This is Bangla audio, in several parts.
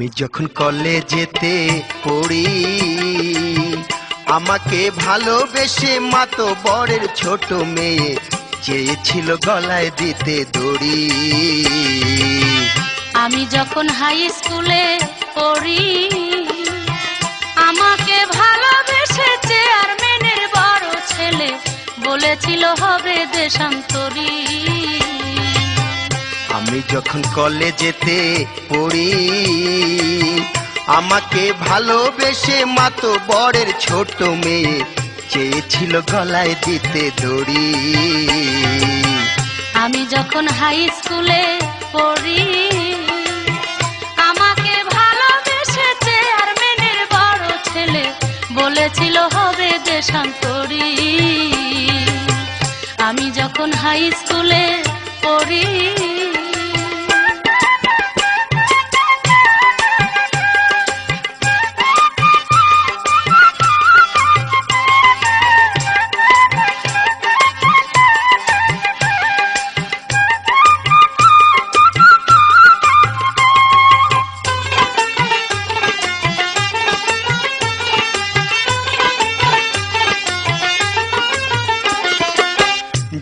আমি যখন কলেজেতে পড়ি আমাকে ভালোবেসে মাতবরের ছোট মেয়ে চেয়েছিল গলায় দিতে দড়ি। আমি যখন হাই স্কুলে পড়ি আমাকে ভালোবেসে চেয়ারম্যানের বড় ছেলে বলেছিল হবে দেশান্তরী। আমি যখন কলেজেতে পড়ি আমাকে ভালোবেসে মাতবরের ছোট মেয়ে চেয়েছিল গলায় দিতে দড়ি। আমি যখন হাই স্কুলে পড়ি আমাকে ভালোবেসে চেয়ারম্যানের বড় ছেলে বলেছিল হবে দেশান্তরী। আমি যখন হাই স্কুলে পড়ি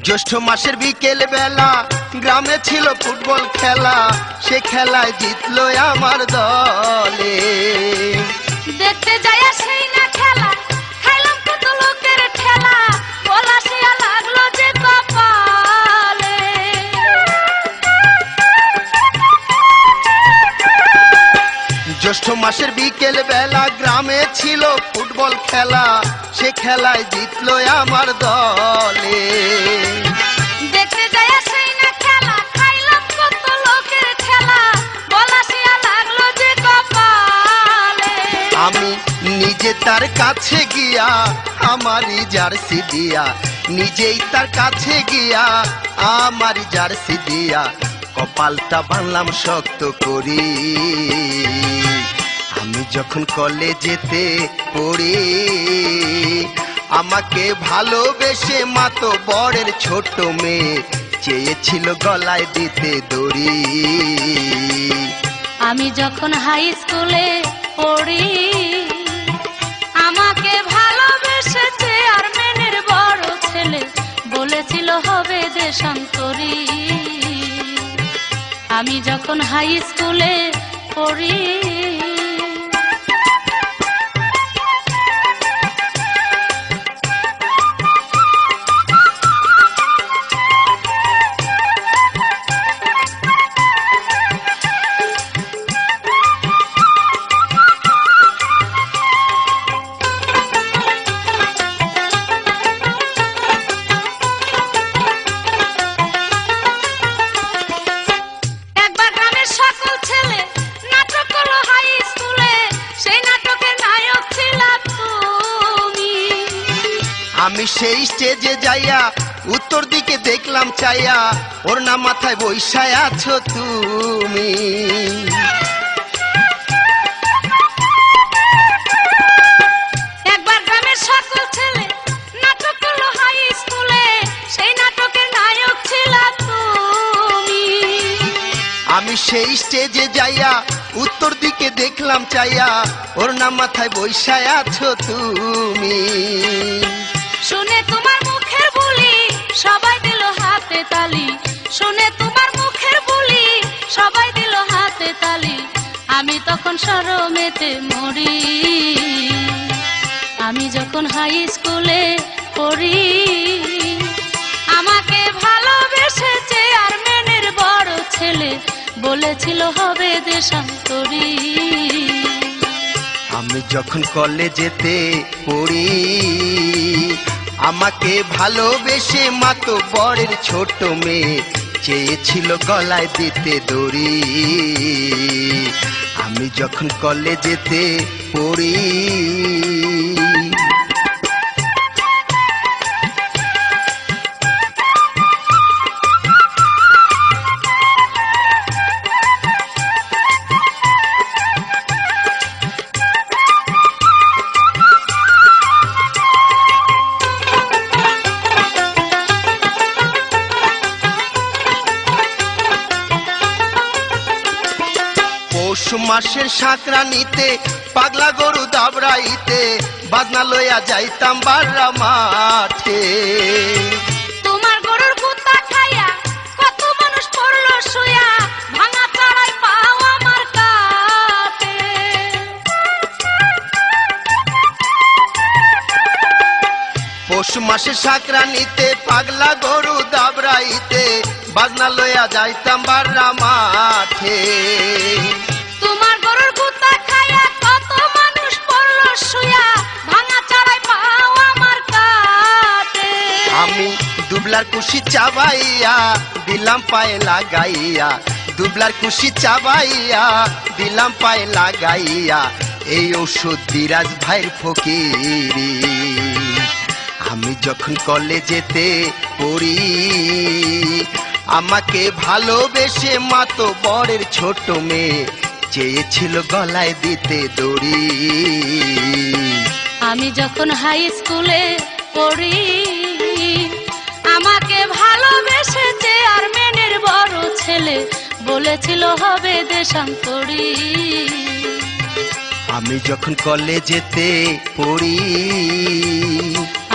জ্যৈষ্ঠ মাসের বিকেল বেলা গ্রামে ছিল ফুটবল খেলা, সে খেলায় জিতলো আমার দলে। দেখতে যায় সেই না খেলা খাইলাম কত লোকের ঠেলা পলাশিয়া লাগলো যে কপালে। জ্যৈষ্ঠ মাসের বিকেল বেলা গ্রামে ছিল ফুটবল খেলা, সে খেলায় জিতলো আমার দলে। দেখতে যায় সেই না খেলা খাইলাম কত লোকের ঠেলা পলাশিয়া লাগলো যে কপালে। আমি নিজে তার কাছে গিয়া আমারই জার্সি দিয়া, নিজেই তার কাছে গিয়া আমারই জার্সি দিয়া কপালটা বানলাম শক্ত করি। আমি যখন কলেজেতে পড়ি আমাকে ভালোবেসে মাতবরের ছোট মেয়ে চেয়েছিল গলায় দিতে দড়ি। আমি যখন হাই স্কুলে পড়ি আমাকে ভালোবেসে চেয়ারম্যানের বড় ছেলে বলেছিল হবে দেশান্তরী। আমি যখন হাই স্কুলে পড়ি আমি সেই স্টেজে যাইয়া উত্তর দিকে দেখলাম চাইয়া, ওর না মাথায় বৈশায় আছো তুমি। একবার গ্রামের সকল ছেলে নাটক করলো হাই স্কুলে, সেই নাটকের নায়ক ছিলা তুমি। আমি সেই স্টেজে যাইয়া উত্তর দিকে দেখলাম চাইয়া, ওর না মাথায় বৈশায় আছো তুমি। শুনে তোমার মুখের বুলি সবাই দিল হাতে তালি, শুনে তোমার মুখের বুলি সবাই দিল হাতে তালি। আমি তখন শরমেতে মরি। আমি যখন হাই স্কুলে পড়ি আমাকে ভালোবেসে চেয়ারম্যানের বড় ছেলে বলেছিল হবে দেশান্তরী। আমি যখন কলেজেতে পড়ি আমাকে ভালোবেসে মাতবরের ছোট মেয়ে চেয়েছিল গলায় দিতে দড়ি। আমি যখন কলেজেতে পড়ি মাসের সংক্রান্তিতে পাগলা গরু দাবড়াইতে বাজনা লইয়া যাইতাম বাররা মাঠে। তোমার গরুর কুত্তা খাইয়া কত মানুষ পড়লো শুয়া, ভাঙা চড়াই পাও আমার কাটে। পৌষ মাসের সংক্রান্তিতে পাগলা গরু দাবড়াইতে বাজনা লইয়া যাইতাম বাররা মাঠে। তোমার গরুর কুত্তা খাইয়া কত মানুষ পড়লো শুয়া, ভাঙা চড়াই পাও আমার কাটে। আমি দুবলার কুশি চাবাইয়া দিলাম পায়ে লাগাইয়া, দুবলার কুশি চাবাইয়া দিলাম পায়ে লাগাইয়া, এই ঔষধ দিরাজ ভাইয়ের ফকিরি। আমি যখন কলেজেতে পড়ি আমাকে ভালোবেসে মাতো বরের ছোট মেয়ে চেয়েছিল গলায় দিতে দড়ি। আমি যখন হাই স্কুলে পড়ি আমাকে ভালোবেসে চেয়ারম্যানের বড় ছেলে বলেছিল হবে দেশান্তরী। আমি যখন কলেজেতে পড়ি,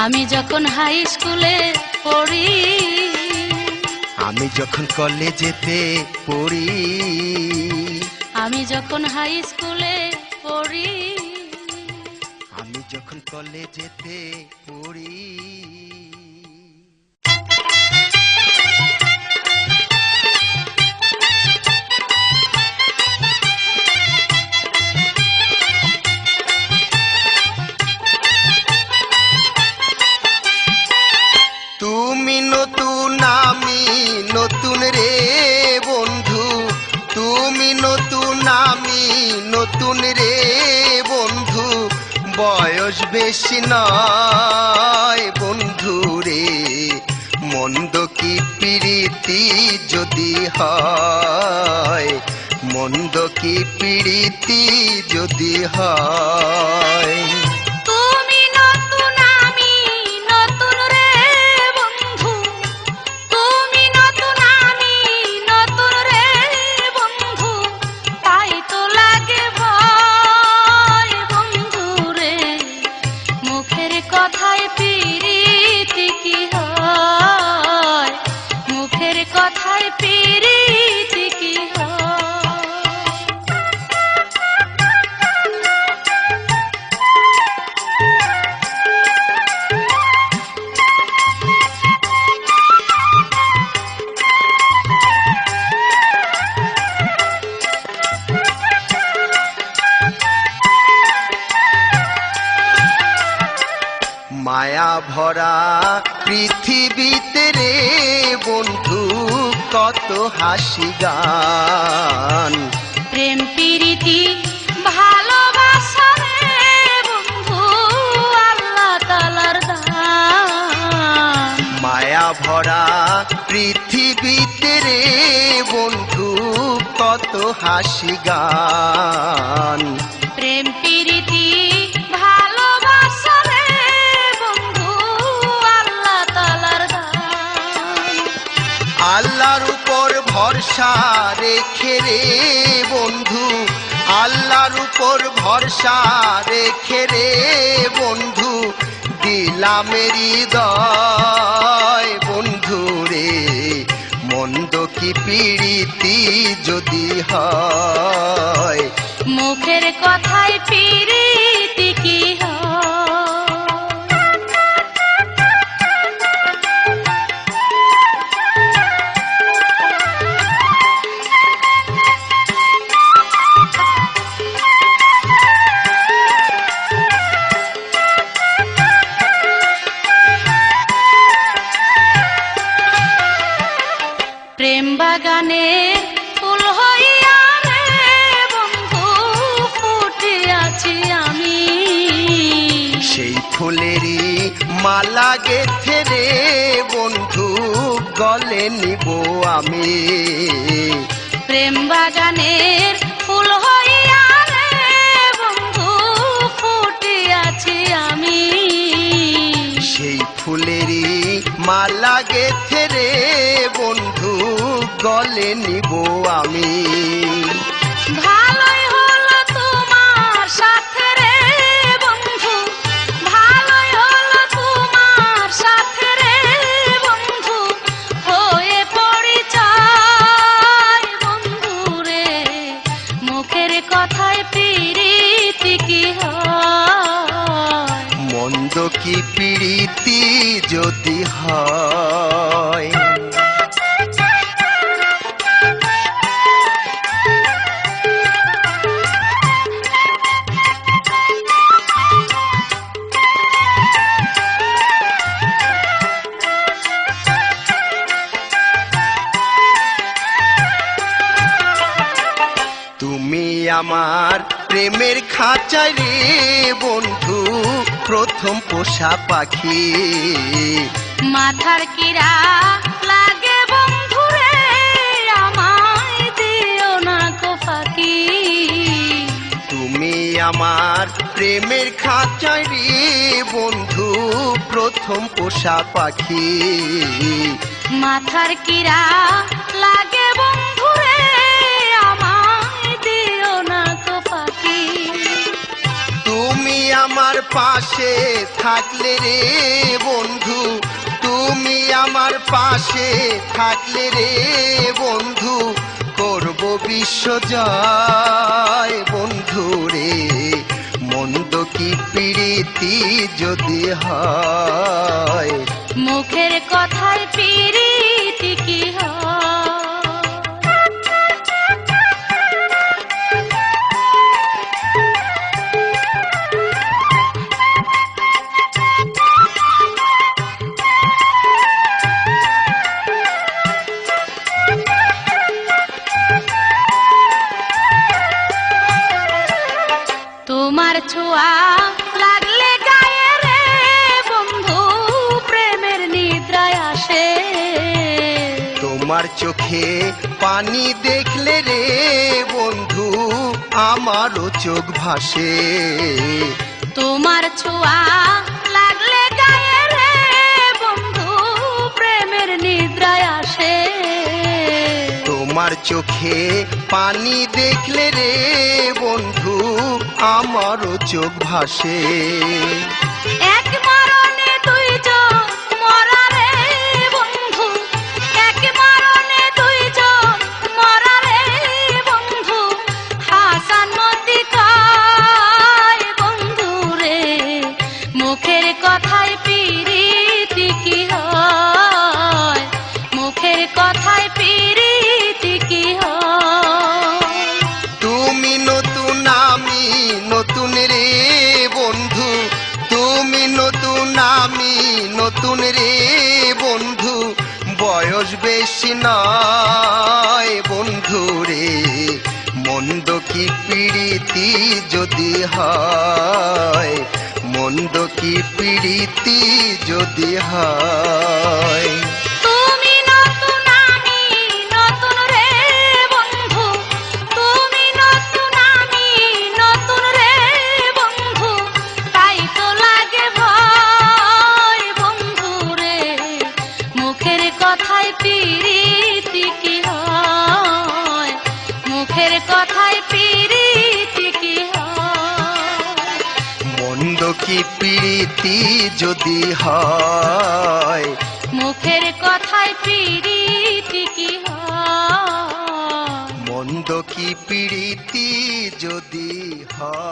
আমি যখন হাই স্কুলে পড়ি, আমি যখন কলেজেতে পড়ি, আমি যখন হাই স্কুলে পড়ি, আমি যখন কলেজেতে পড়ি। তুমি নতুন আমি নতুন রে বন্ধু, তুমি নতুন আমি নতুন রে বন্ধু, বয়স বেশি নয় বন্ধু রে, মন্দ কি প্রীতি যদি হয়, মন্দ কি প্রীতি যদি হয়। তুমি নতুন আমি নতুন রে বন্ধু, তুমি নতুন আমি নতুন রে বন্ধু, তাই তো লাগে ভয় বন্ধু রে, মুখের কথায় প্রীতি কি হয়, মুখের কথায় প্রীতি কি হয়। মায়া ভরা পৃথিবীতে রে বন্ধু কত হাসি গান, প্রেম প্রীতি ভালোবাসা রে বন্ধু আল্লাহ তাআলার দান। মায়া ভরা পৃথিবীতে রে বন্ধু কত হাসি গান, প্রেম প্রীতি ভালোবাসা রে বন্ধু আল্লাহ তাআলার দান। আল্লাহর উপর ভরসা রেখে রে বন্ধু, আল্লাহর উপর ভরসা রেখে রে বন্ধু, দিলাম হৃদয় বন্ধু রে, মন্দ কি প্রীতি যদি হয়, মুখের কথায় প্রীতি কি হয়। প্রেম বাগানে ফুল হইয়া রে বন্ধু ফুটে আছি আমি, সেই ফুলেরই মালা গেথে রে বন্ধু গলে নিব আমি। প্রেম বাগানের ফুল হইয়া রে বন্ধু ফুটে আছি আমি, সেই ফুলেরই মালা গেথে রে বন্ধু গলে নিব আমি। ভালোই হল প্রীতি যদি হয়। তুমি আমার প্রেমের খাঁচায় রে বন্ধু, প্রথম পোষা পাখি। মাথার কিরা লাগে বন্ধু রে, আমায় দিও না কো ফাঁকি। তুমি আমার প্রেমের খাঁচায় রে বন্ধু, প্রথম পোষা পাখি। মাথার কিরা লাগে বন্ধু রে, আমায় দিও না কো ফাঁকি। তুমি আমার পাশে থাকলে রে বন্ধু, তুমি আমার পাশে থাকলে রে বন্ধু, করব বিশ্বজয় বন্ধু রে। মন্দ কি প্রীতি যদি হয়, মুখের কথায় প্রীতি কি হয়। তোমার ছোঁয়া লাগলে গায়ে রে বন্ধু, প্রেমের নিদ্রায় আসে। তোমার চোখে পানি দেখলে রে বন্ধু, আমারও চোখ ভাসে। তোমার ছোঁয়া লাগলে গায়ে রে বন্ধু, প্রেমের নিদ্রায় আসে। তোমার চোখে পানি দেখলে রে বন্ধু, আমারও চোখ ভাসে। এক মরণে দুইজন মরা রে বন্ধু, এক মরণে দুইজন মরা রে বন্ধু, হাসান মতি কয় বন্ধু রে, মুখের কথায় প্রীতি কি হয়, মুখের কথায় প্রীতি কি হয়। তুমি নতুন আমি নতুন রে বন্ধু, তুমি নতুন আমি নতুন রে বন্ধু, বয়স বেশি নয় বন্ধু রে। মন্দ কি প্রীতি যদি হয়, মন্দ কি প্রীতি যদি হয়। তুমি নতুন আমি নতুন রে বন্ধু, তুমি নতুন আমি নতুন রে বন্ধু, তাই তো লাগে ভয় বন্ধু রে, মুখের কথায় প্রীতি কি হয়, মুখের কথায় প্রীতি কি হয়। মন্দ কি প্রীতি যদি হয়, মুখের কথায় প্রীতি কি হয়। মন্দ কি প্রীতি যদি হয়।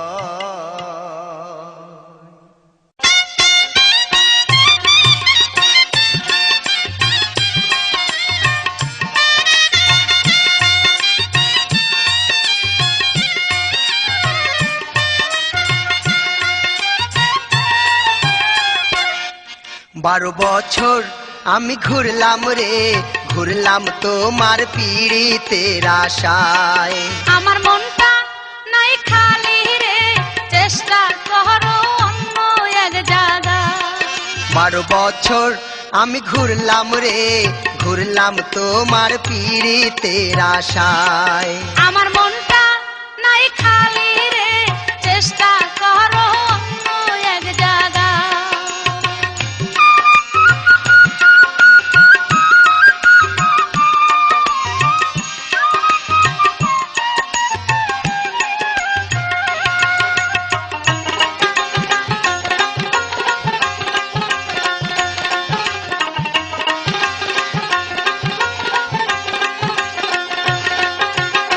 বারো বছর আমি ঘুরলাম রে, ঘুরলাম তোমার পীড়িতের আশায়। আমার মনটা নাই খালি রে, চেষ্টা করো অন্য এক জায়গায়। 12 বছর আমি ঘুরলাম রে, ঘুরলাম তোমার পীড়িতের আশায়। আমার মনটা নাই খালি রে, চেষ্টা করো অন্য এক জায়গায়।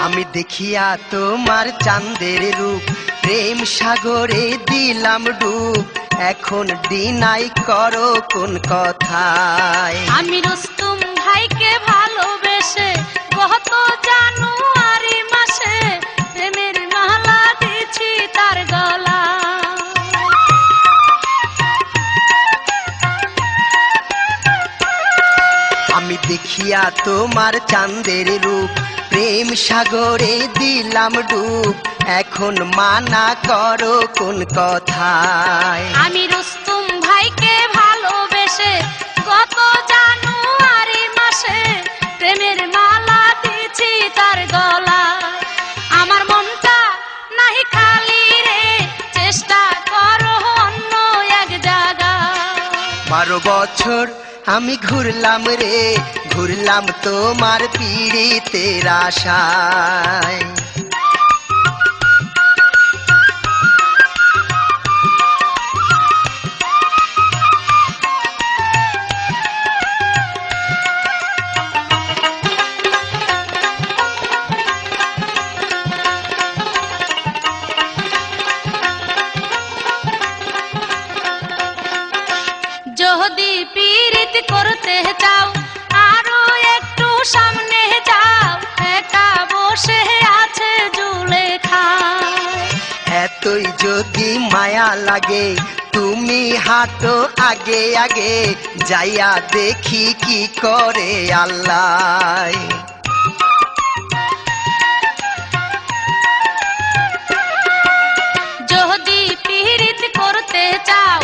আমি দেখিয়া তোমার চাঁদের রূপ, প্রেম সাগরে দিলাম ডুব। এখন ডিনাই করো কোন কথায়। আমি রুস্তুম ভাইকে ভালোবেসে গত জানুয়ারি মাসে প্রেমের মালা দিয়েছি তার গলা। আমি দেখিয়া তোমার চাঁদের রূপ প্রেম সাগরে দিলাম ডুব, এখন মানা করো কোন কথায়। আমি রুস্তুম ভাইকে ভালোবেসে গত জানুয়ারি মাসে প্রেমের মালা দিয়েছি তার গলা। আমার মনটা নাহি খালি রে, চেষ্টা করো অন্য এক জায়গা। 12 বছর আমি ঘুরলাম রে, ঘুরলাম তোমার পীড়িতের আশায়। যদি পীড়িত করতে চাও আরো একটু সামনে যাও, একা বসে আছে জুলেখা। এতই যদি মায়া লাগে তুমি হাঁটো আগে আগে, যাইয়া দেখি কি করে আল্লাহ। যদি পীড়িত করতে চাও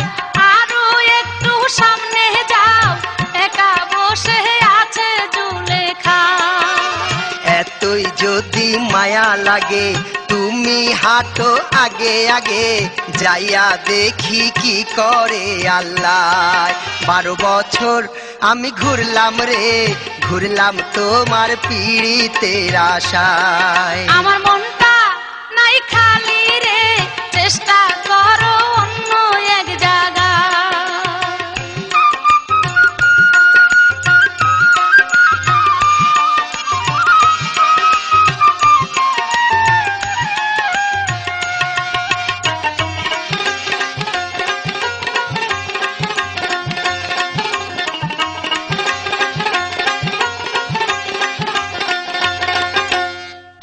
আরো একটু সামনে যাও, একা বসে আছে জুলেখা। এতই যদি মায়া লাগে তুমি হাঁটো আগে আগে, যাইয়া দেখি কি করে আল্লাহ। 12 বছর আমি ঘুরলাম রে, ঘুরলাম তোমার পীড়িতের আশায়। আমার মনটা নাই খালি রে, চেষ্টা করো অন্য এক জায়গা।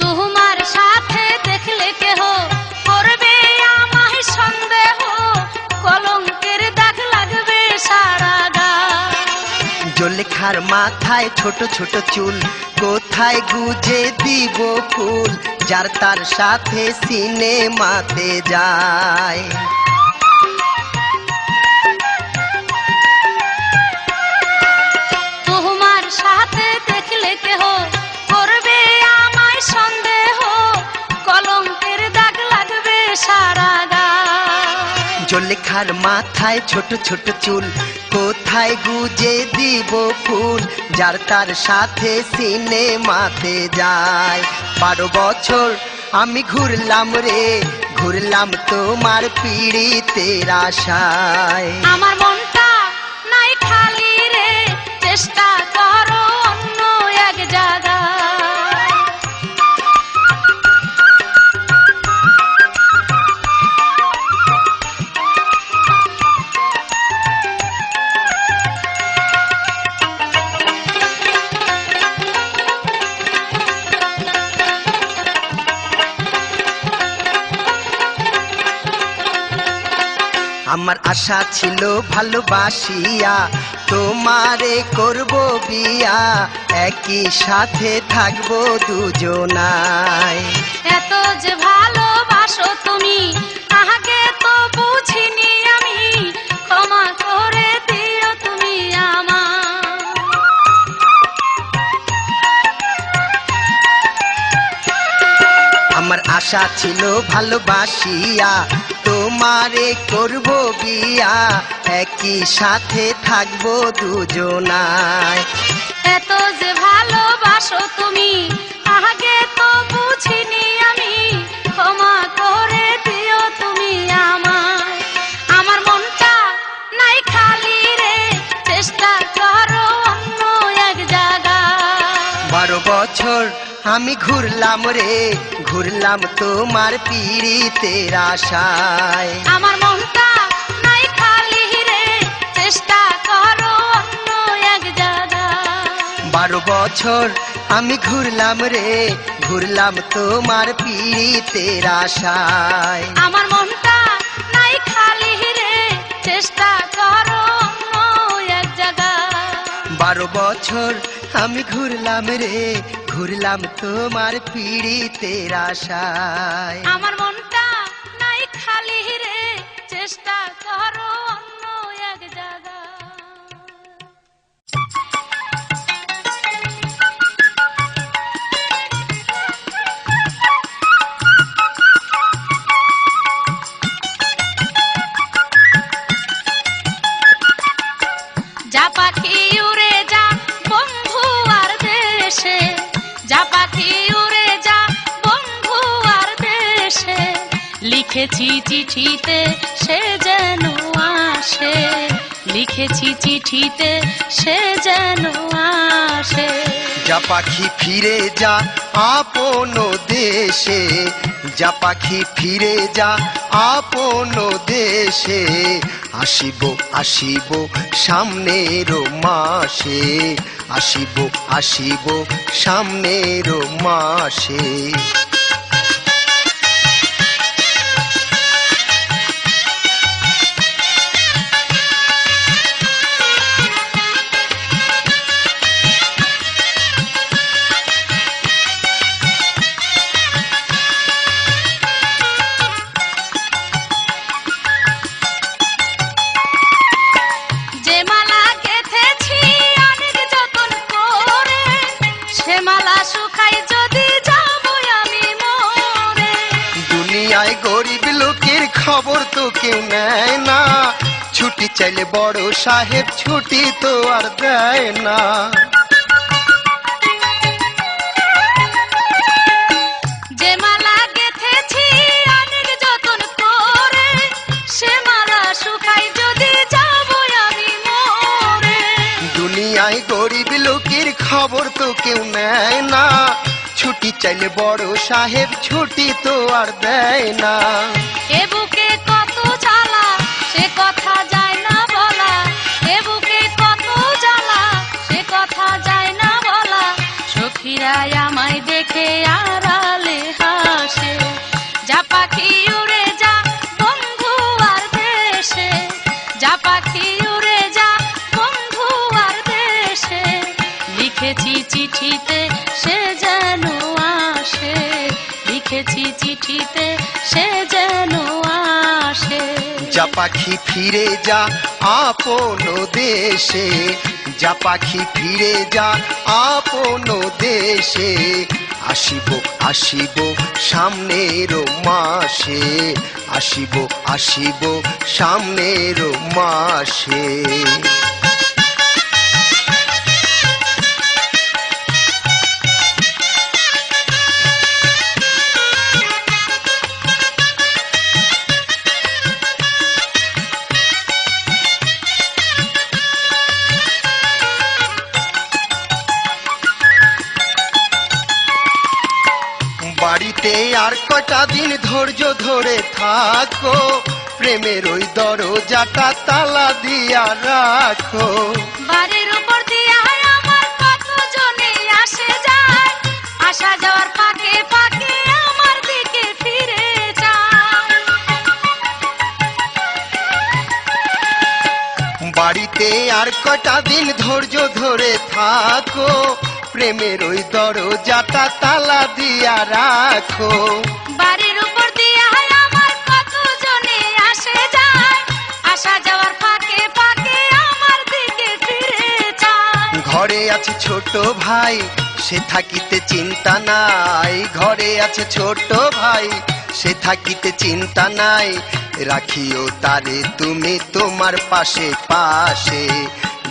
তোমার সাথে দেখলে কেহ করবে আমায় সন্দেহ, কলঙ্কের দাগ লাগবে সারা গা। জলেখার মাথায় ছোট ছোট চুল, কোথায় গুজে দিব ফুল, যার তার সাথে সিনেমাতে যায়। তোমার সাথে দেখলে কেহ করবে আমায় সন্দেহ, কলঙ্কের দাগ লাগবে সারা গা। জলেখার মাথায় ছোট ছোট চুল, কোথায় গুজে দিব ফুল, যার তার সাথে সিনেমাতে যায়। 12 বছর আমি ঘুরলাম রে, ঘুরলাম তোমার পীড়িতের আশায়। আমার মনটা নাই খালি রে, চেষ্টা করো অন্য এক জায়গা। আমার আশা ছিল ভালোবাসিয়া তোমারে করব বিয়া, একই সাথে থাকবো দুজনায়। এত যে ভালোবাসো তুমি আগে তো বুঝিনি আমি, ক্ষমা করে দিও তুমি আমার। আমার আশা ছিল ভালোবাসিয়া তোমারে করব বিয়া, একই সাথে থাকবো দুজনায়। এত যে ভালোবাসো তুমি আগে তো বুঝিনি আমি, ক্ষমা করে দিও তুমি আমায়। আমার মনটা নাই খালি রে, চেষ্টা করো অন্য এক জায়গা। 12 বছর আমি ঘুরলাম রে, ঘুরলাম তোমার পীড়িতের আশায়। আমার মনটা নাই খালি বছর আমি ঘুরলাম রে, ঘুরলাম তোমার পীড়িতের আশায়। আমার মনটা নাই খালি রে, চেষ্টা করো অন্য এক জায়গায়। 12 বছর আমি ঘুরলাম রে, ঘুরলাম তোমার পীড়িতের আশায়। আমার মনটা নাই খালি রে, চেষ্টা করো অন্য এক জায়গায়। যা পাখি উড়ে যা বন্ধু আর দেশে, যা পাখি উড়ে যা বন্ধু আর দেশে, লিখেছি চিঠিতে সে যেন আসে, লিখেছি চিঠিতে সে যেন আসে। যা পাখি ফিরে যা আপন দেশে, যা পাখি ফিরে যা আপন দেশে, আসিব আসিব সামনের মাসে, আসিব আসিব সামনের মাসে। যে মালা গেঁথেছি অনেক যতন করে, সে মালা শুকাই যদি যাব আমি মরে। দুনিয়ায় গরিব লোকের খবর তো কেউ নেয় না, ছুটি চাইলে বড় সাহেব ছুটি তো আর দেয় না। যে মালা গেঁথেছি অনেক যতন করে, সে মালা শুকাই যদি যাব আমি মরে। দুনিয়ায় গরিব লোকের খবর তো কেউ নেয় না, ছুটি চাইলে বড় সাহেব ছুটি তো আর দেয় না। এ বুকে কত জ্বালা সে কথা যায় না বলা, এ বুকে কত জ্বালা সে কথা যায় না বলা। সখীরা আমায় দেখে আড়ালে হাসে, যা পাখি উড়ে যা বন্ধু আর দেশে, যা পাখি উড়ে যা বন্ধু আর দেশে, লিখেছি চিঠিতে সে যেন আসে, লিখেছি চিঠিতে সে যেন আসে। যা পাখি ফিরে যা আপন দেশে, যা পাখি ফিরে যা আপন দেশে, আসিব আসিব সামনের মাসে, আসিব আসিব সামনের মাসে। বাড়িতে আর কটা দিন ধৈর্য ধরে থাকো, প্রেমের ওই দরজাটা তালা দিয়া রাখো। বাড়ির উপর দিয়া আমার কত জনে আসে যায়, আসা যাওয়ার ফাঁকে ফাঁকে আমার দিকে ফিরে যায়। বাড়িতে আর কটা দিন ধৈর্য ধরে থাকো, প্রেমের ওই দরজাটা তালা দিয়া রাখো। বাড়ির উপর দিয়া আমার কত জনে আসে যায়, আসা যাওয়ার ফাঁকে ফাঁকে আমার দিকে ফিরে যায়। ঘরে আছে ছোট ভাই সে থাকিতে চিন্তা নাই, ঘরে আছে ছোট ভাই সে থাকিতে চিন্তা নাই, রাখিও তারে তুমি তোমার পাশে পাশে।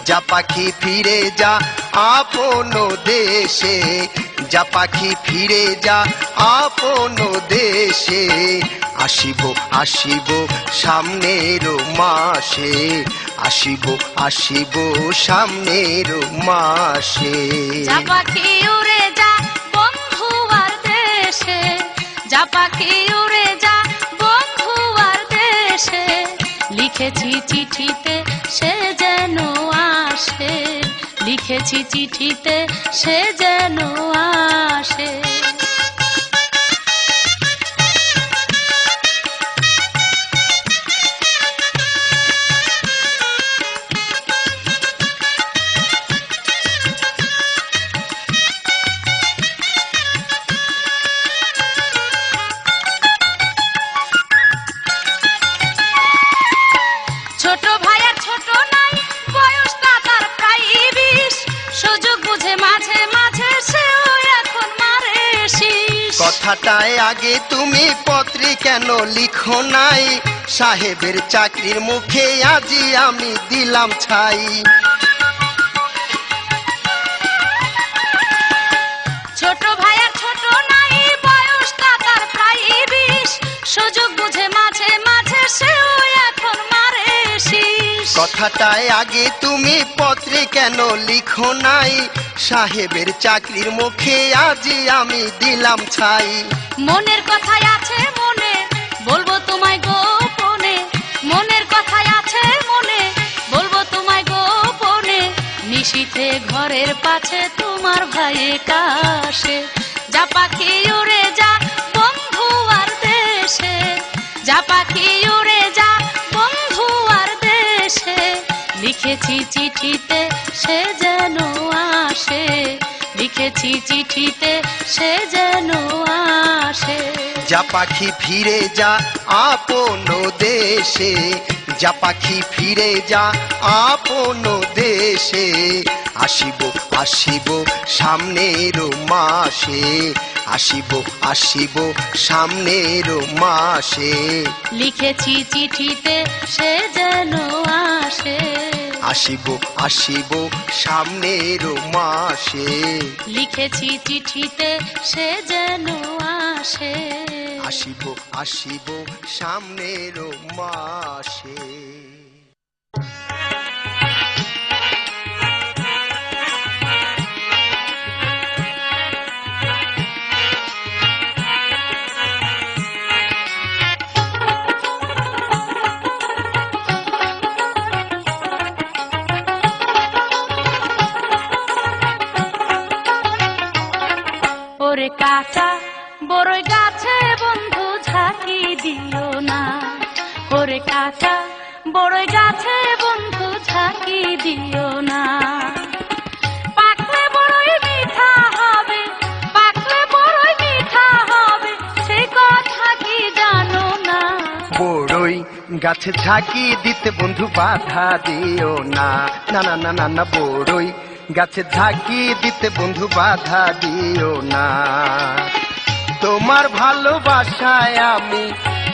যা পাখি ফিরে যা আপন দেশে, যা পাখি ফিরে যা আপন দেশে, আসিব আসিব সামনের মাসে, আসিব আসিব সামনের মাসে। যা পাখি উড়ে যা বন্ধু আর দেশে, যা পাখি উড়ে যা বন্ধু আর দেশে, লিখেছি চিঠিতে সে যেন আসে, লিখে লিখেছি চিঠিতে সে যেন আসে। ছোট ভাইয়ের ছোট নাই, বয়সটা তার প্রায় 20, সুযোগ বুঝে মাঝে মাঝে সেও এখন মারে শীষ। কথাটায় আগে তুমি পত্রে কেন লিখো নাই, সাহেবের চাকরির মুখে আজি আমি দিলাম ছাই। ছোট ভাইয়ের ছোট নাই, বয়সটা তার প্রায় 20, সুযোগ বুঝে মাঝে মাঝে সেও এখন মারে শীষ। কথাটায় আগে তুমি পত্রে কেন লিখো নাই, সাহেবের চাকরির মুখে আজি আমি দিলাম ছাই। মনের কথাই আছে মনে, বলবো তোমায় গোপনে, মনের কথাই আছে মনে, বলবো তোমায় গোপনে, নিশীথে ঘরের পাছে তোমার ভাইয়ে কাশে। যা পাখি উড়ে যা বন্ধু আর দেশে, যা পাখি উড়ে যা বন্ধু আর দেশে, লিখেছি চিঠিতে সে যেন আসে, লিখেছি চিঠিতে সে যেন আসে। যা পাখি ফিরে যা আপন দেশে, যা পাখি ফিরে যা আপন দেশে, আসিব আসিব সামনের মাসে, আসিব আসিব সামনের মাসে, লিখেছি চিঠিতে সে যেন আসে, আসিব আসিব সামনের মাসে, লিখেছি চিঠিতে সে যেন আসে, আসিব আসিব সামনের মাসে। ওরে কাঁচা বড়ই গাছে বন্ধু ঝাঁকি দিও না, ওরে কাঁচা বড়ই গাছে বন্ধু ঝাঁকি দিও না। পাকলে বড়ই মিঠা হবে, পাকলে বড়ই মিঠা হবে, সেই কথা কি জানো না। বড়ই গাছে ঝাঁকি দিতে বন্ধু বাধা দিও না, না না না না না, বড়ই গাছে ঝাঁকি দিতে বন্ধু বাধা দিও না। তোমার ভালোবাসায় আমি,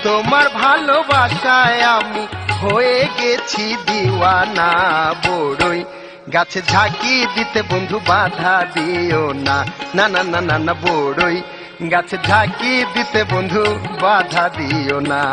তোমার ভালোবাসায় আমি হয়ে গেছি দিওয়ানা, বড়ই গাছে ঝাঁকি দিতে বন্ধু বাধা দিও না, না না না না না, বড়ই গাছে ঝাঁকি দিতে বন্ধু বাধা দিও না।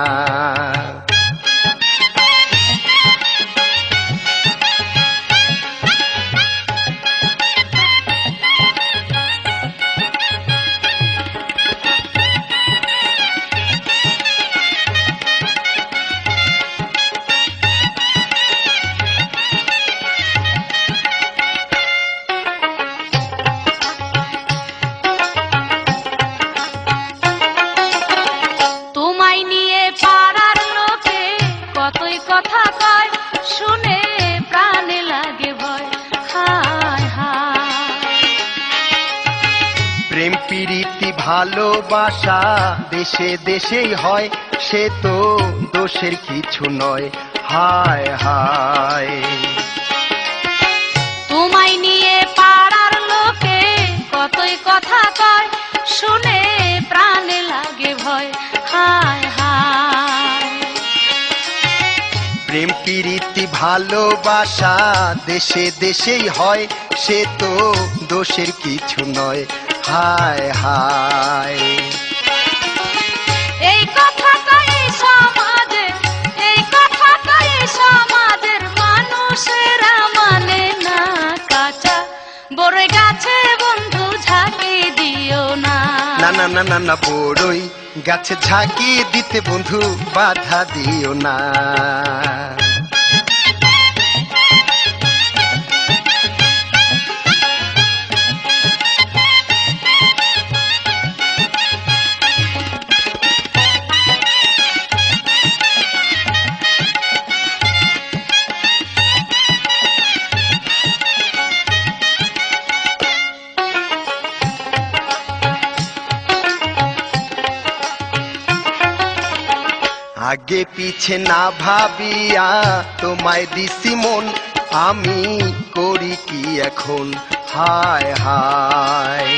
প্রেম প্রীতি ভালোবাসা দেশে দেশেই হয়, সে তো দোষের কিছু নয়, হায় হায়। তোমায় নিয়ে পাড়ার লোকে কতই কথা কয়, শুনে প্রাণে লাগে ভয়, হায় হায়। প্রেম প্রীতি ভালোবাসা দেশে দেশেই হয়, সে তো দোষের কিছু নয়, হায় হায়। এই কথাটাই সমাজে, এই কথাটাই সমাজের মানুষেরা মানে না, কাঁচা বড়ই গাছে বন্ধু ঝাঁকি দিও না, না না না না না, বড়ই গাছে ঝাঁকি দিতে বন্ধু বাধা দিও না। আগে পিছে না ভাবিয়া তোমায় দিছি মন, আমি করি কি এখন হায় হায়।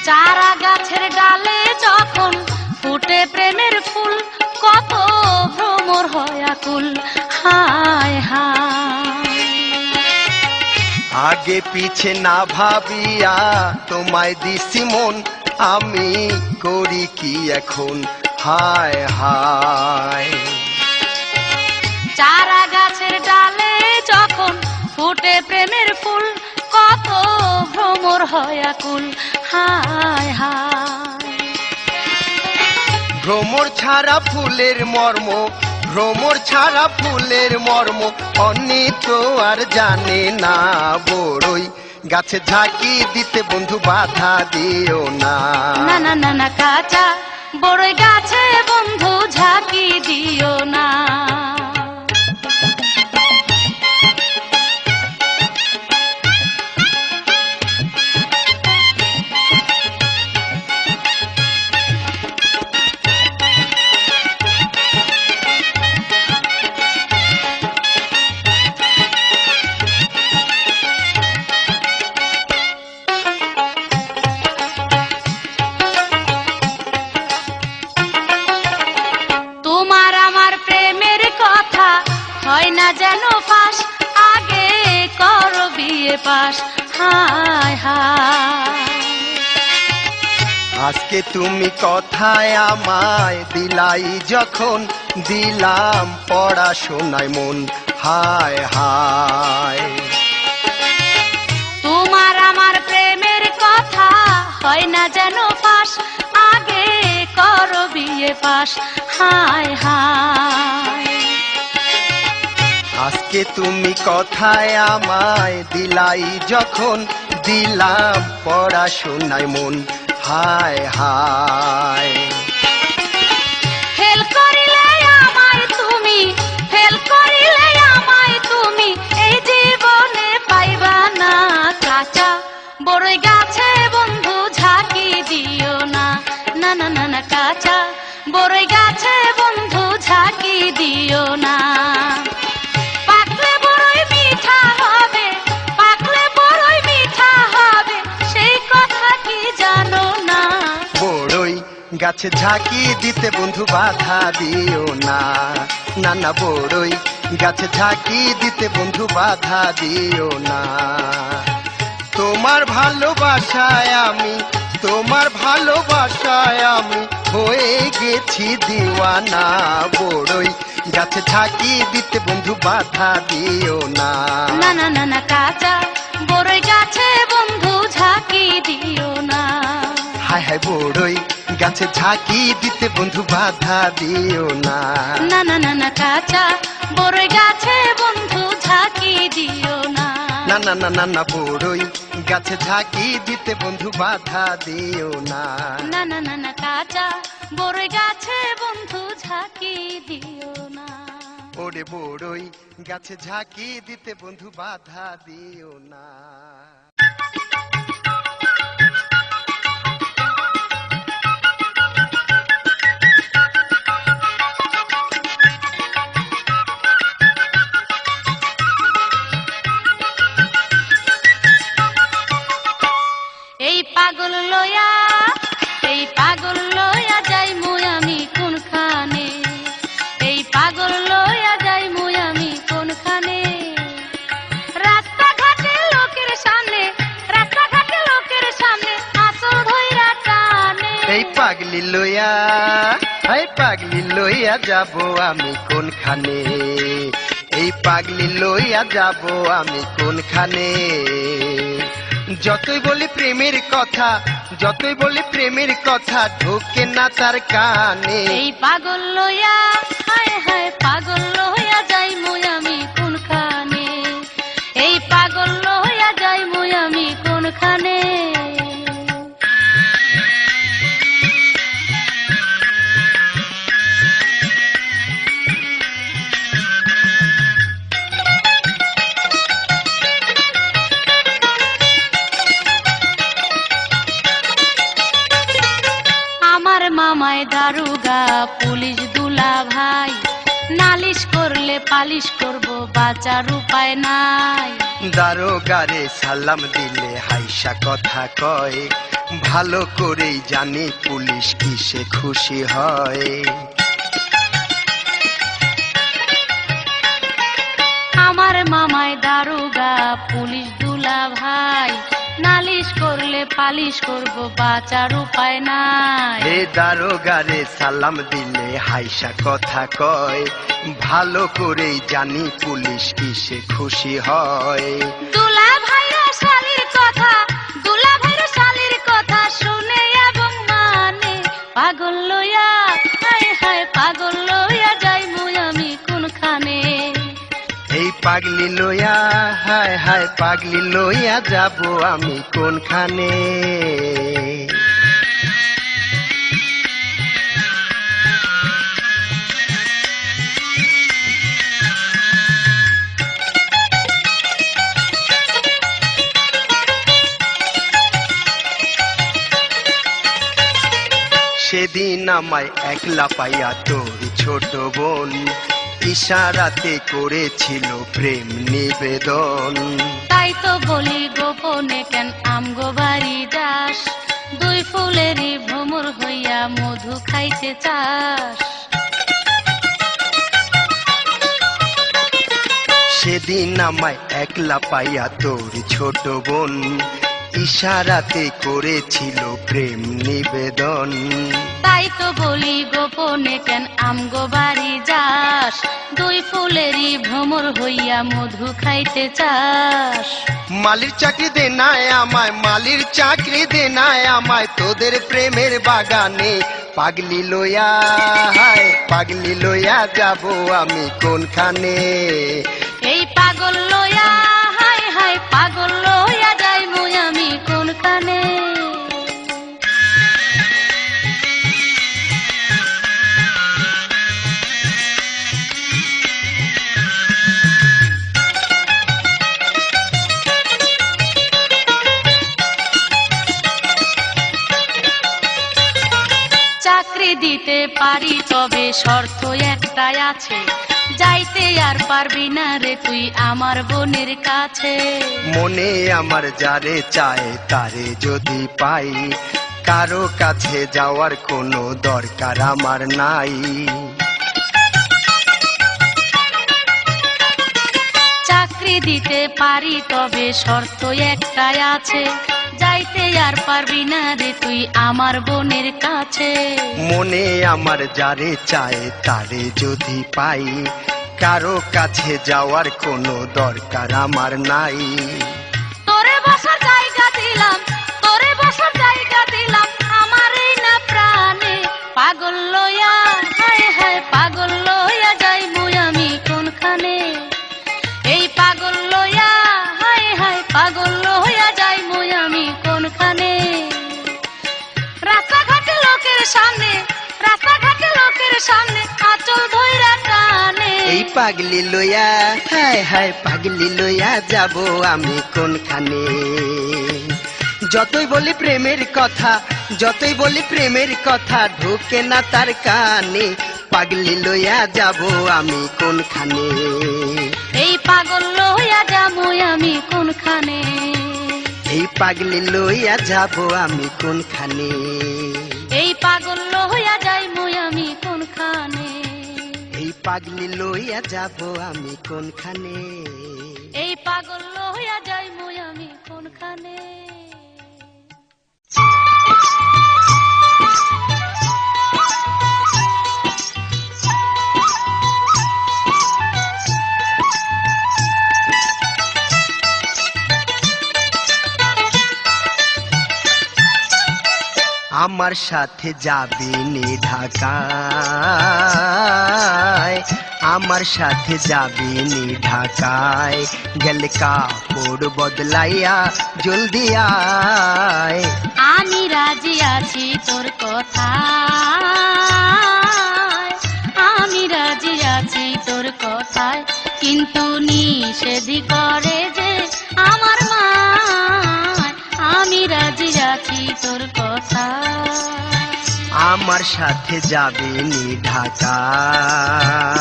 চারা গাছের ডালে যখন ফুটে প্রেমের ফুল, কত ভ্রমর হয় আকুল হায় হায়। আগে পিছে না ভাবিয়া তোমায় দিছি মন, আমি করি কি এখন হায় হায়। চারা গাছের ডালে যখন ফুটে প্রেমের ফুল, কত ভ্রমর হয় আকুল হায় হায়। ভ্রমর ছাড়া ফুলের মর্ম, ভ্রমর ছাড়া ফুলের মর্ম অন্যে তো আর জানে না। বড়ই গাছে ঝাঁকি দিতে বন্ধু বাধা দিও না। না না না না কাঁচা বড়ই গাছে বন্ধু ঝাঁকি দিও না। তোমার আমার প্রেমের কথা হয় না যেন ফাঁস, আগে করো বিয়ে পাশ হায় হায়। আজকে তুমি কথায় আমায় দিলাই যখন, দিলাম পড়াশোনায় মন হায় হায়। তোমার আমার প্রেমের কথা হয় না যেন ফাঁস, আগে করো বিয়ে পাশ হায় হায়। আজকে তুমি কথায় আমায় দিলাই যখন, দিলাম পড়াশোনায় মন হায় হায়। ফেল করিলে আমায় তুমি, ফেল করিলে আমায় তুমি, এই জীবনে পাইবা না। কাঁচা বড়ই গাছে বন্ধু ঝাঁকি দিও না। না না না না কাঁচা বড়ই গাছে বন্ধু ঝাঁকি দিও না। পাকলে বড়ই মিঠা হবে, পাকলে বড়ই মিঠা হবে, সেই কথা কি জানো না। বড়ই গাছে ঝাঁকি দিতে বন্ধু বাধা দিও না। না না বড়ই গাছে ঝাঁকি দিতে বন্ধু বাধা দিও না। তোমার ভালোবাসায় আমি, তোমার ভালোবাসায় আমি হয়ে গেছি দিওয়ানা। বড়ই গাছে ঝাঁকি দিতে বন্ধু বাধা দিও না। না না না না কাঁচা বড়ই গাছে বন্ধু ঝাঁকি দিও না। হায় হায় বড়ই গাছে ঝাঁকি দিতে বন্ধু বাধা দিও না। না না না না কাঁচা বড়ই গাছে বন্ধু ঝাঁকি দিও না। না না না না না বড়ই গাছে ঝাঁকি দিতে বন্ধু বাধা দিও না। না না না না কাঁচা বড়ই গাছে বন্ধু ঝাঁকি দিও না। ওরে বড়ই গাছে ঝাঁকি দিতে বন্ধু বাধা দিও না। এই পাগল লয়া, এই পাগল লয়া যাই মুই আমি কোনখানে, এই পাগল লয়া যাই মুই আমি কোনখানে। রাস্তাঘাটে লোকের সামনে, রাস্তাঘাটে লোকের সামনে আসল ধইরা টানে। এই পাগলি লইয়া, এই পাগলি লইয়া যাব আমি কোনখানে, এই পাগলি লইয়া যাব আমি কোনখানে। যতই বলি প্রেমের কথা, যতই বলি প্রেমের কথা ঢোকে না তার কানে। এই পাগল লইয়া, হায় হায় পাগল লইয়া যাই মুই আমি কোনখানে, এই পাগল লইয়া যাই মুই আমি কোনখানে। আমার মামায় মামায় দারুগা পুলিশ দুলা ভাই, নালিশ করলে পালিশ করব বাঁচার উপায় নাই। দারোগারে সালাম দিলে হাইসা কথা কয়, ভালো করেই জানি পুলিশ কিসে খুশি হয়। আমার মামায় দারুগা পুলিশ দুলা ভাই, নালিশ করলে পালিশ করব বাঁচার উপায় নাই। হে দারোগারে সালাম দিলে হাইসা কথা কয়, ভালো করেই জানি পুলিশ কিসে খুশি হয়। দুলা ভাইয়ের শালির কথা, দুলা ভাইয়ের শালির কথা শুনে এবং মানে পাগল লইয়া, হায় হায় পাগল লইয়া যাই মুই আমি কোনখানে। এই পাগলি লইয়া, হায় হায় পাগলি লইয়া যাব আমি কোনখানে। সেদিন আমায় একলা পাইয়া তোর ছোট বোন, ইশারাতে করেছিল প্রেম নিবেদন। তাই তো বলি গোপনে কেন আমগো বাড়ি যাস, দুই ফুলেরই ভ্রমর হইয়া মধু খাইতে চাস। সেদিন আমায় একলা পাইয়া তোর ছোট বোন, ইশারাতে করেছিল প্রেম নিবেদন। তাই তো বলি গোপনে কেন আমগো বাড়ি যাস, দুই ফুলেরই ভ্রমর হইয়া মধু খাইতে চাস। মালির চাকরি দে নাই আমায়, মালির চাকরি দে নাই আমায় তোদের প্রেমের বাগানে। পাগলি লইয়া, হায় পাগলি লইয়া যাব আমি কোনখানে। এই পাগল লইয়া, হায় হায় পাগল লইয়া যাই মুই আমি কোনখানে। চাকরি দিতে পারি তবে শর্ত একটাই আছে, যাইতে আর পারবি না রে তুই আমার বোনের কাছে। মনে আমার যারে চায় তারে যদি পাই, কারো কাছে যাওয়ার কোনো দরকার আমার নাই। চাকরি দিতে পারি তবে শর্ত একটাই আছে, যাইতে আর পারবি না রে তুই আমার বোনের কাছে। মনে আমার যারে চায় তারে যদি পাই, কারো কাছে যাওয়ার কোনো দরকার আমার নাই। তোরে বসার জায়গা দিলাম, তোরে বসার জায়গা দিলাম আমার এই না প্রাণে। পাগল লইয়া, হায় হায় পাগল লইয়া যাই মুই আমি কোনখানে। এই পাগল লইয়া, হায় হায় পাগল লইয়া যাই মুই আমি কোনখানে। রাস্তাঘাটে লোকের সামনে, রাস্তাঘাটে লোকের সামনে আঁচল ধইরা টানে। এই পাগলি লইয়া, হায় হায় পাগলি লইয়া যাব আমি কোনখানে। যতই বলি প্রেমের কথা, যতই বলি প্রেমের কথা ঢোকে না তার কানে। পাগলি লইয়া যাব আমি কোনখানে। এই পাগল লইয়া যাবো আমি কোনখানে। এই পাগলি লইয়া যাব আমি কোনখানে। এই পাগল লইয়া যাই মুই আমি কোনখানে। এই পাগলি লইয়া যাব আমি কোনখানে। এই পাগল লইয়া যাই মুই আমি কোনখানে। আমার সাথে যাবি নি ঢাকায়, আমার সাথে যাবি নি ঢাকায়। গেলে কাপড় বদলাইয়া জলদি আয়। আমি রাজি আছি তোর কথায়, আমি রাজি আছি তোর কথায়, কিন্তু নিষেধ করে যে আমার মা। আমি রাজি আছি তোর কথায়। আমার আমার সাথে যাবি নি ঢাকায়।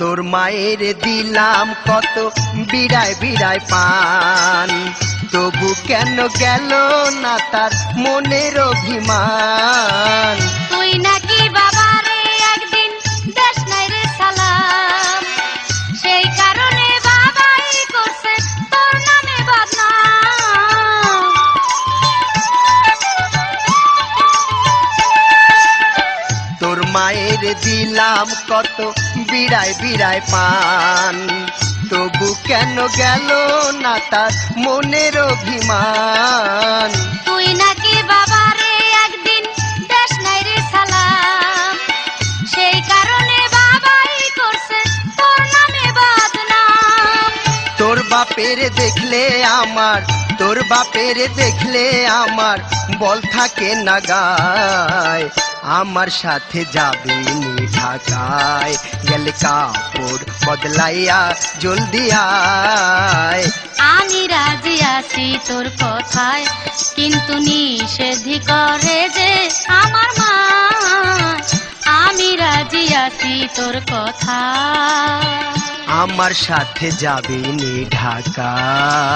তোর মায়ের দিলাম কত বিড়ায় বিড়ায় পান, তবু কেন গেল না তার মনের অভিমান। তুই নাকি বাবারে একদিন দেশ নাই রে সালাম, সেই কারণে বাবাই করছে তোর নামে বদনাম। তোর মায়ের দিলাম কত বিড়ায় বিড়ায় পান, তবু কেন গেল না তার মনের অভিমান। তুই নাকি বাবারে একদিন দেশ নাই রে সালাম, সেই কারণে বাবাই করছে তোর নামে বদনাম। তোর বাপের দেখলে আমার, তোর বাপের দেখলে আমার বল থাকে না গায়। আমার সাথে যাবি নি ঢাকায়, গেলে কাপড় বদলাইয়া জলদি আয়। আমি রাজি আছি তোর কথায়, কিন্তু নিষেধ করে যে আমার মা। আমি রাজি আছি তোর কথায়, আমার সাথে যাবি নি ঢাকায়।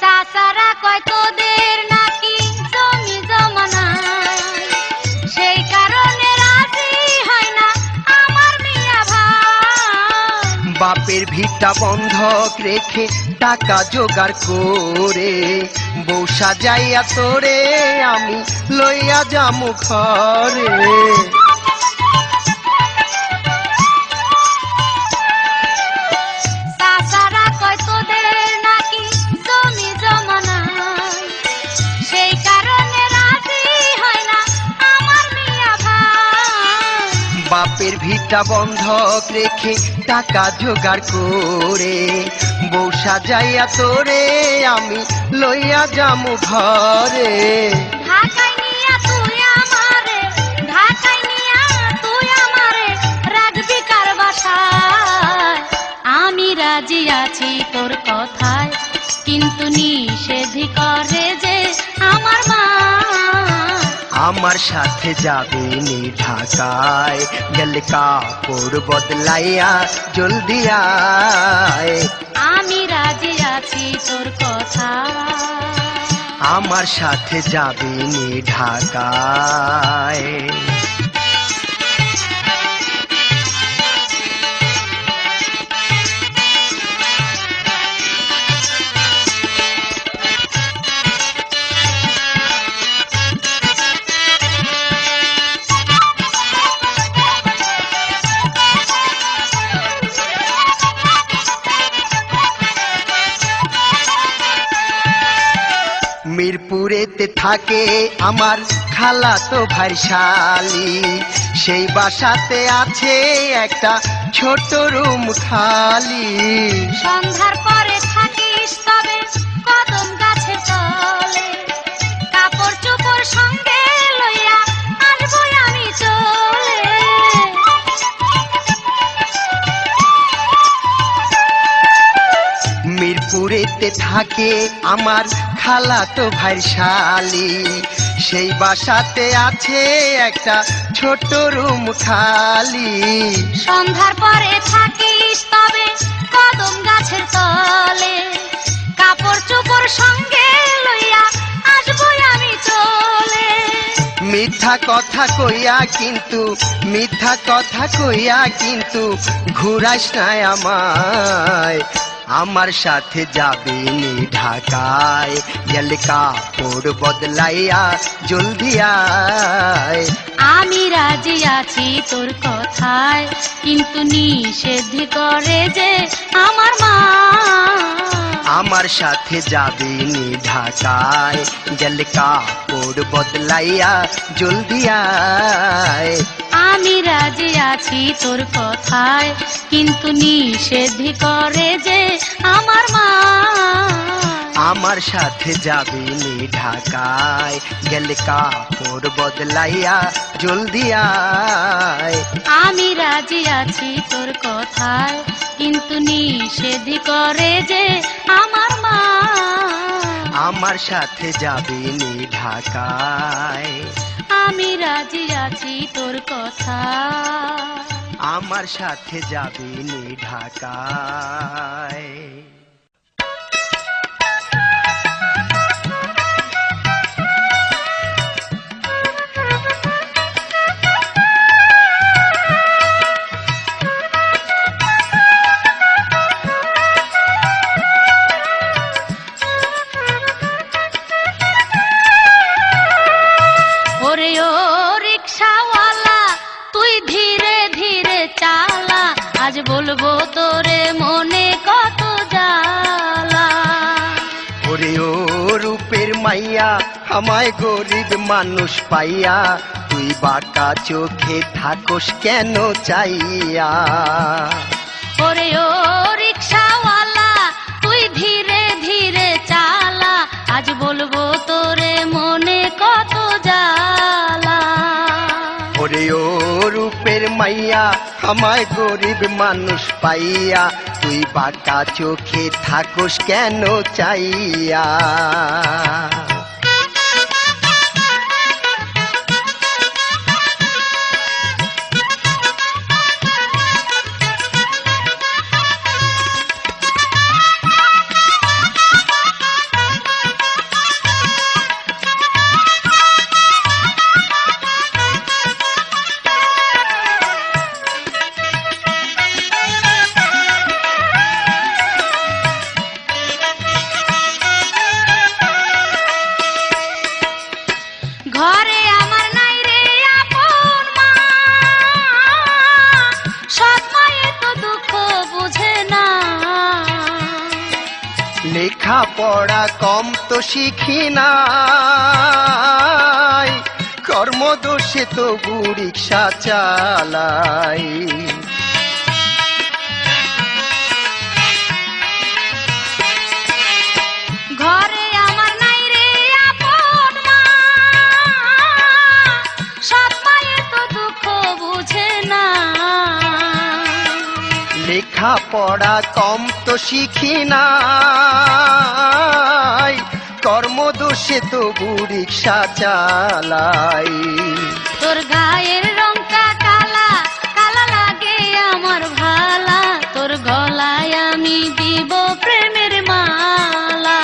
চাচারা কয় তোদের নাকি জমি জমা নাই, সেই কারণে রাজি হয় না আমার মিয়া ভাই। বাপের ভিটা বন্ধক রেখে টাকা জোগাড় করে বউ সাজাইয়া তোরে আমি লইয়া যামু ঘরে। চাচারা কয় তোদের নাকি জমি জমা নাই, সেই কারণে রাজি হয় না আমার মিয়া ভাই। বাপের ভিটা বন্ধক রেখে টাকা জোগাড় করে বউ সাজাইয়া তোরে আমি লইয়া যামু ঘরে। ঢাকায় নিয়া তুই আমারে, ঢাকায় নিয়া তুই আমারে রাখবি কার বাসায়। আমি রাজি আছি তোর কথায়, কিন্তু নিষেধ করে যে আমার মা। আমার সাথে যাবি নি ঢাকায়, গেলে কাপড় বদলাইয়া জলদি আয়। আমি রাজি আছি তোর কথায়, আমার সাথে যাবি নি ঢাকায়। মিরপুরেতে থাকে আমার খালাতো ভাই শালি, সেই বাসাতে আছে একটা ছোট রুম খালি। সন্ধ্যার পরে থাকিস তবে কদম গাছে তলে, কাপড় চোপড় সঙ্গে লইয়া আসবো আমি চলে। মিরপুরেতে থাকে আমার খালাতো ভাই শালি, সেই বাসাতে আছে একটা ছোট রুম খালি। সন্ধ্যার পরে থাকিস তবে কদম গাছের তলে, কাপড় চোপড় সঙ্গে লইয়া আসবো আমি চলে। মিথ্যা কথা কইয়া কিন্তু, মিথ্যা কথা কইয়া কিন্তু ঘুরাইস না আমায়। আমার সাথে যাবি নি ঢাকায়, গেলে কাপড় বদলাইয়া জলদি আয়। আমি রাজি আছি তোর কথায়, কিন্তু নিষেধ করে যে আমার মা। আমার সাথে যাবি নি ঢাকায়, গেলে কাপড় বদলাইয়া জলদি আয়। আমি রাজি আছি তোর কথায়, কিন্তু নিষেধ করে যে আমার মা। আমার সাথে যাবি নি ঢাকায়, গেলে কাপড় বদলাইয়া জলদি আয়। আমি রাজি আছি তোর কথায়, কিন্তু নিষেধ করে যে আমার মা। আমার সাথে যাবি নি ঢাকায়, আমি রাজি আছি তোর কথায়। আমার সাথে যাবি নি ঢাকায়। ওরে ও রিক্সাওয়ালা, তুই ধীরে ধীরে চালা, আজ বলবো তোরে মনে কত জ্বালা। ওরে ও রূপের মাইয়া, আমায় গরিব মানুষ পাইয়া, তুই বাঁকা চোখে থাকোস কেন চাইয়া। ওরে ও রিক্সাওয়ালা, তুই ধীরে ধীরে চালা, আজ বলবো তোরে মনে কত জ্বালা। ওরে ও রূপের মাইয়া, আমায় গরিব মানুষ পাইয়া, তুই বাঁকা চোখে থাকোস কেন চাইয়া। ঘরে আমার নাই রে আপন মা, সৎ মায়ে তো দুঃখ বুঝে না। লেখা পড়া কম তো শিখি নাই, কর্মদোষে তো রিক্সা চালাই। ঘরে আমার নাই রে আপন মা, সৎ মায়ে তো দুঃখ বুঝে না। লেখা পড়া কম তো শিখি নাই, কর্মদোষে তো রিক্সা চালাই। তোর গায়ের রংটা কালা, কালা লাগে আমার ভালা, তোর গলায় আমি দিব প্রেমের মালা।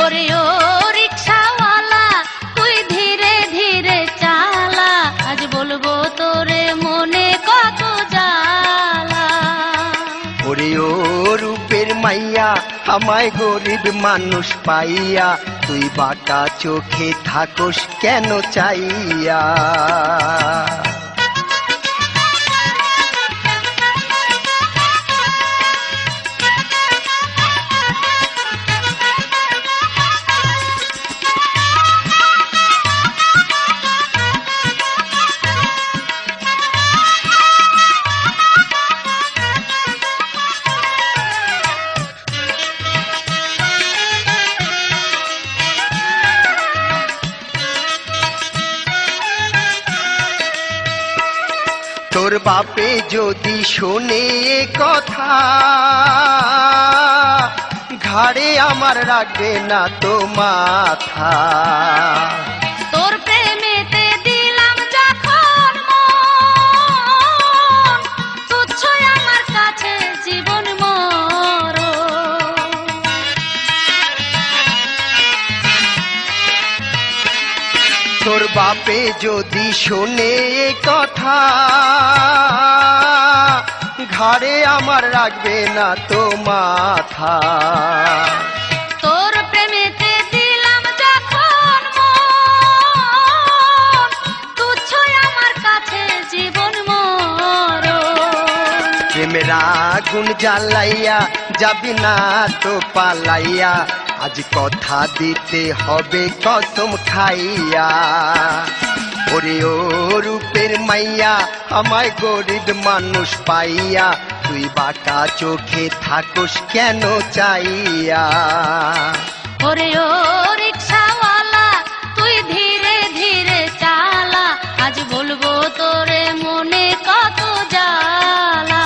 ওরে ও রিক্সাওয়ালা, তুই ধীরে ধীরে চালা, আজ বলবো তোরে মনে কত জ্বালা। ওরে ও রূপের মাইয়া, আমায় গরিব মানুষ পাইয়া, তুই বাঁকা চোখে থাকোস কেন চাইয়া। তোর বাপে যদি শোনে এ কথা, ঘাড়ে আমার রাখবে না তো মাথা। তোর প্রেমেতে দিলাম যখন মন, তুচ্ছ আমার কাছে জীবন মরণ। তোর বাপে যদি শোনে এ কথা, ঘাড়ে আমার রাখবে না তো মাথা। তোর প্রেমেতে দিলাম যখন মন, তুচ্ছই আমার কাছে জীবন মরণ। প্রেমের আগুন জ্বালাইয়া যাবি না তো পালাইয়া, আজ কথা দিতে হবে কসম খাইয়া। ওরে ও রূপের মাইয়া আমায় গরিব মানুষ পাইয়া, তুই বাঁকা চোখে থাকোস কেন চাইয়া। ওরে ও রিকশাওয়ালা তুই ধীরে ধীরে চালা, আজ বলবো তোরে মনে কত জ্বালা।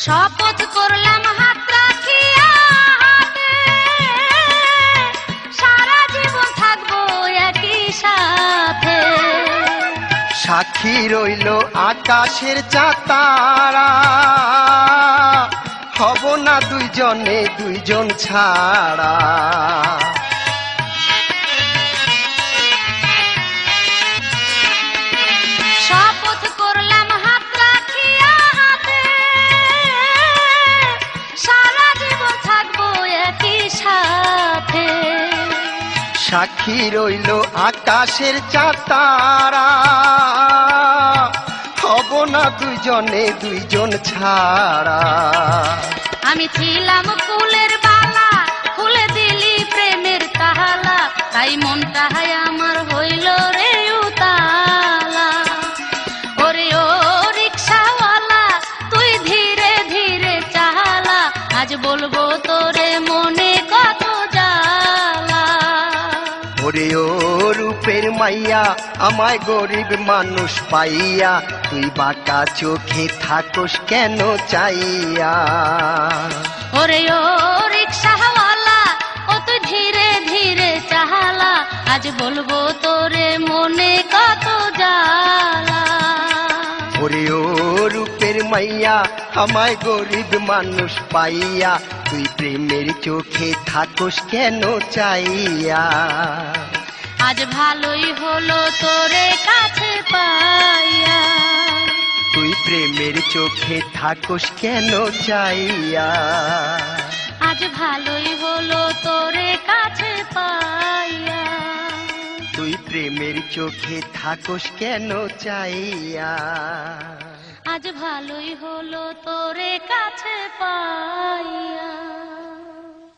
শপথ করলাম হাত রাখিয়া হাতে, সারা জীবন থাকবো একই সাথে। সাক্ষী রইল আকাশের চাতারা, হব না দুইজনে দুইজন ছাড়া। শপথ করলাম হাত রাখিয়া হাতে, সারা জীবন থাকবো একই সাথে। সাক্ষী রইল আকাশের চাতারা, হব না দুইজনে দুইজন ছাড়া। আমি ছিলাম ফুলের বালা, খুলে দিলি প্রেমের তালা, তাই মনটাই আমার হইল রে উতালা। ওরে ও রিকশাওয়ালা তুই ধীরে ধীরে চালা, আজ বলবো তোরে মনে কত জ্বালা। ওরে ও রূপের মাইয়া আমায় গরিব মানুষ পাইয়া, তুই বাঁকা চোখে থাকোস কেন চাইয়া। ওরে ও রিকশাওয়ালা ও তুই ধীরে ধীরে চালা, আজ বলবো তোরে মনে কত জ্বালা। ওরে ও রূপের মাইয়া আমায় গরিব মানুষ পাইয়া, তুই প্রেমের চোখে থাকোস কেন চাইয়া। আজ ভালোই হলো তোরে কাছে পাইয়া, তুই প্রেমের চোখে থাকোস কেন চাইয়া। আজ ভালোই হলো তোরে কাছে পাইয়া, তুই প্রেমের চোখে থাকোস কেন চাইয়া। আজ ভালোই হলো তোরে কাছে পাইয়া।